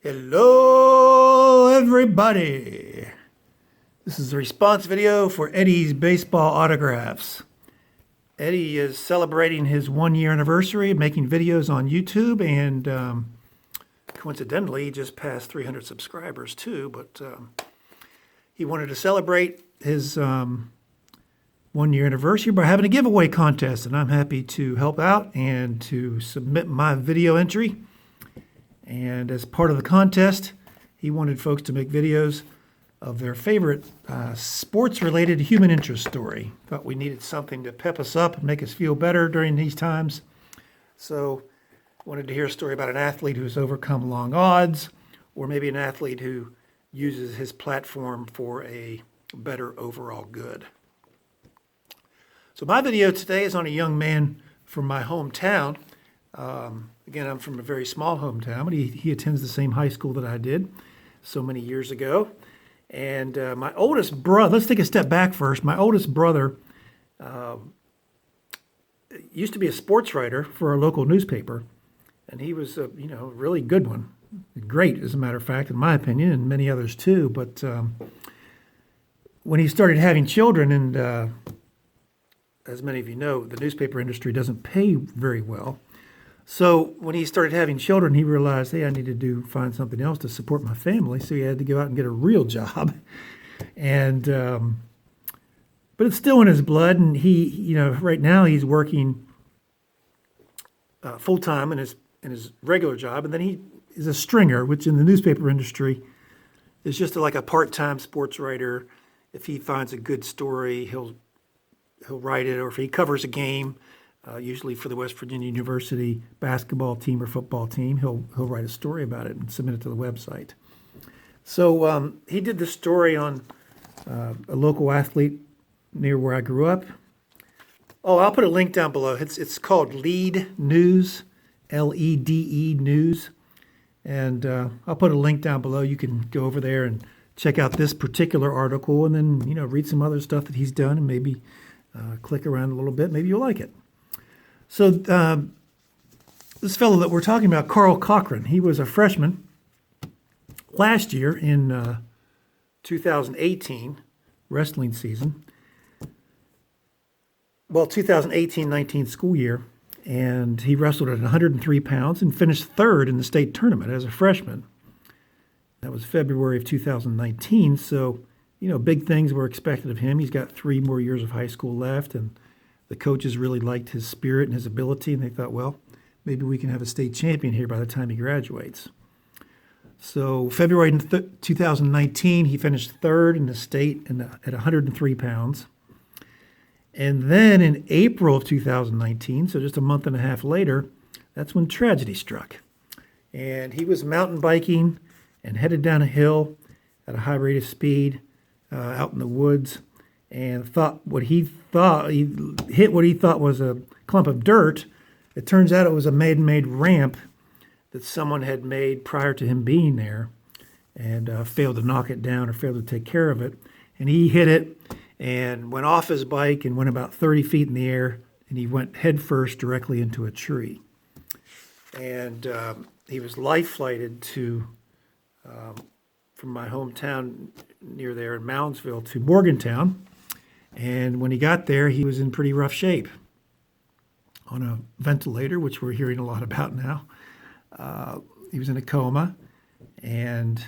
Hello, everybody. This is a response video for Eddy's baseball autographs. Eddy is celebrating his 1-year anniversary of making videos on YouTube, and coincidentally, he just passed 300 subscribers too, but he wanted to celebrate his 1-year anniversary by having a giveaway contest, and I'm happy to help out and to submit my video entry. And as part of the contest, he wanted folks to make videos of their favorite sports-related human interest story. Thought we needed something to pep us up and make us feel better during these times. So wanted to hear a story about an athlete who's overcome long odds, or maybe an athlete who uses his platform for a better overall good. So my video today is on a young man from my hometown. Again, I'm from a very small hometown, but he attends the same high school that I did so many years ago. And my oldest brother, let's take a step back first. My oldest brother used to be a sports writer for our local newspaper, and he was a really good one. Great, as a matter of fact, in my opinion, and many others too. But when he started having children, and as many of you know, the newspaper industry doesn't pay very well. So when he started having children, he realized, hey, I need to find something else to support my family. So he had to go out and get a real job. And but it's still in his blood. And he, right now he's working full time in his regular job, and then he is a stringer, which in the newspaper industry is just like a part-time sports writer. If he finds a good story, he'll write it, or if he covers a game. Usually for the West Virginia University basketball team or football team, he'll write a story about it and submit it to the website. So he did the story on a local athlete near where I grew up. Oh, I'll put a link down below. It's called Lead News, L-E-D-E News. And I'll put a link down below. You can go over there and check out this particular article, and then read some other stuff that he's done, and maybe click around a little bit. Maybe you'll like it. So this fellow that we're talking about, Carl Cochran, he was a freshman last year in 2018 wrestling season. Well, 2018-19 school year, and he wrestled at 103 pounds and finished third in the state tournament as a freshman. That was February of 2019, so, big things were expected of him. He's got 3 more years of high school left, and the coaches really liked his spirit and his ability, and they thought, well, maybe we can have a state champion here by the time he graduates. So February 2019, he finished third in the state at 103 pounds. And then in April of 2019, so just a month and a half later, that's when tragedy struck. And he was mountain biking and headed down a hill at a high rate of speed out in the woods, and he hit what he thought was a clump of dirt. It turns out it was a man-made ramp that someone had made prior to him being there, and failed to knock it down or failed to take care of it. And he hit it and went off his bike and went about 30 feet in the air, and he went headfirst directly into a tree. And he was life-flighted from my hometown near there in Moundsville to Morgantown. And when he got there, he was in pretty rough shape on a ventilator, which we're hearing a lot about now. He was in a coma, and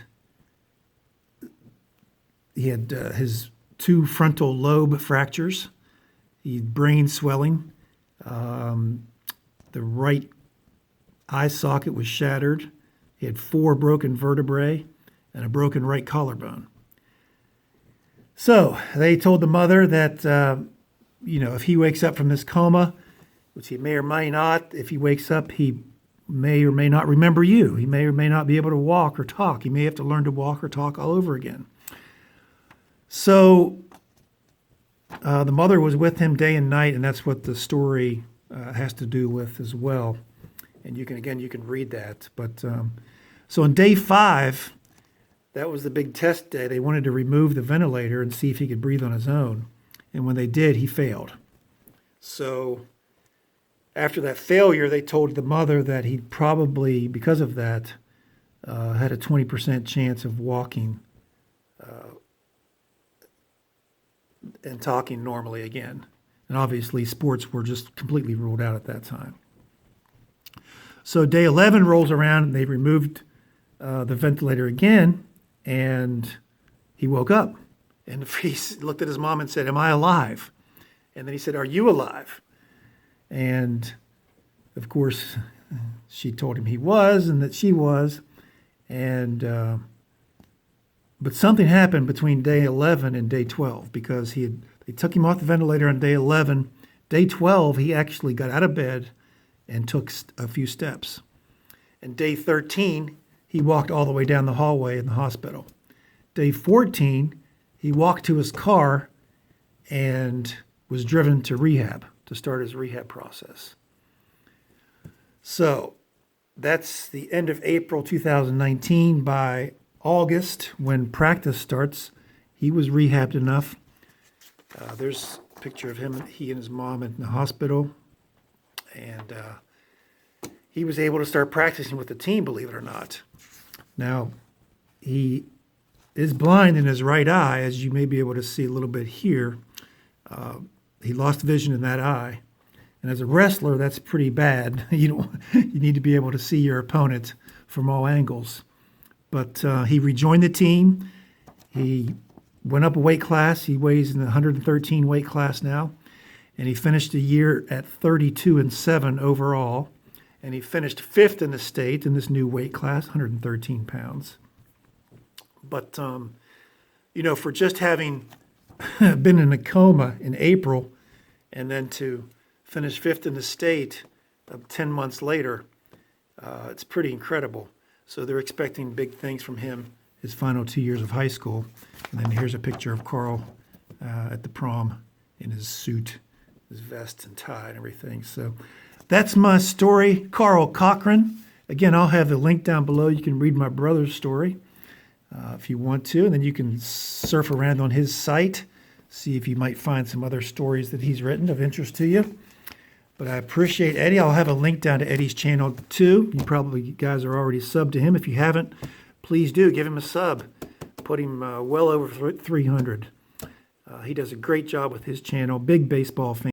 he had his 2 frontal lobe fractures. He had brain swelling. The right eye socket was shattered. He had 4 broken vertebrae and a broken right collarbone. So they told the mother that, if he wakes up from this coma, which he may or may not, if he wakes up, he may or may not remember you. He may or may not be able to walk or talk. He may have to learn to walk or talk all over again. So the mother was with him day and night, and that's what the story has to do with as well. And you can read that. But so on day 5, that was the big test day. They wanted to remove the ventilator and see if he could breathe on his own. And when they did, he failed. So after that failure, they told the mother that he'd probably, because of that, had a 20% chance of walking and talking normally again. And obviously, sports were just completely ruled out at that time. So day 11 rolls around, and they removed the ventilator again, and he woke up. And he looked at his mom and said, "Am I alive?" And then he said, "Are you alive?" And of course, she told him he was and that she was. And but something happened between day 11 and day 12 because they took him off the ventilator on day 11. Day 12, he actually got out of bed and took a few steps. And day 13, he walked all the way down the hallway in the hospital. Day 14, he walked to his car and was driven to rehab to start his rehab process. So that's the end of April 2019. By August, when practice starts, he was rehabbed enough. There's a picture of him, he and his mom in the hospital. And he was able to start practicing with the team, believe it or not. Now, he is blind in his right eye, as you may be able to see a little bit here. He lost vision in that eye. And as a wrestler, that's pretty bad. You need to be able to see your opponent from all angles. But he rejoined the team. He went up a weight class. He weighs in the 113 weight class now. And he finished the year at 32-7 overall. And he finished 5th in the state in this new weight class, 113 pounds. But, for just having been in a coma in April and then to finish 5th in the state 10 months later, it's pretty incredible. So they're expecting big things from him his final 2 years of high school. And then here's a picture of Carl at the prom in his suit, his vest and tie and everything. So that's my story, Carl Cochran. Again, I'll have the link down below. You can read my brother's story if you want to, and then you can surf around on his site, see if you might find some other stories that he's written of interest to you. But I appreciate Eddy. I'll have a link down to Eddy's channel too. You guys are already subbed to him. If you haven't, please do. Give him a sub. Put him well over 300. He does a great job with his channel. Big baseball fan.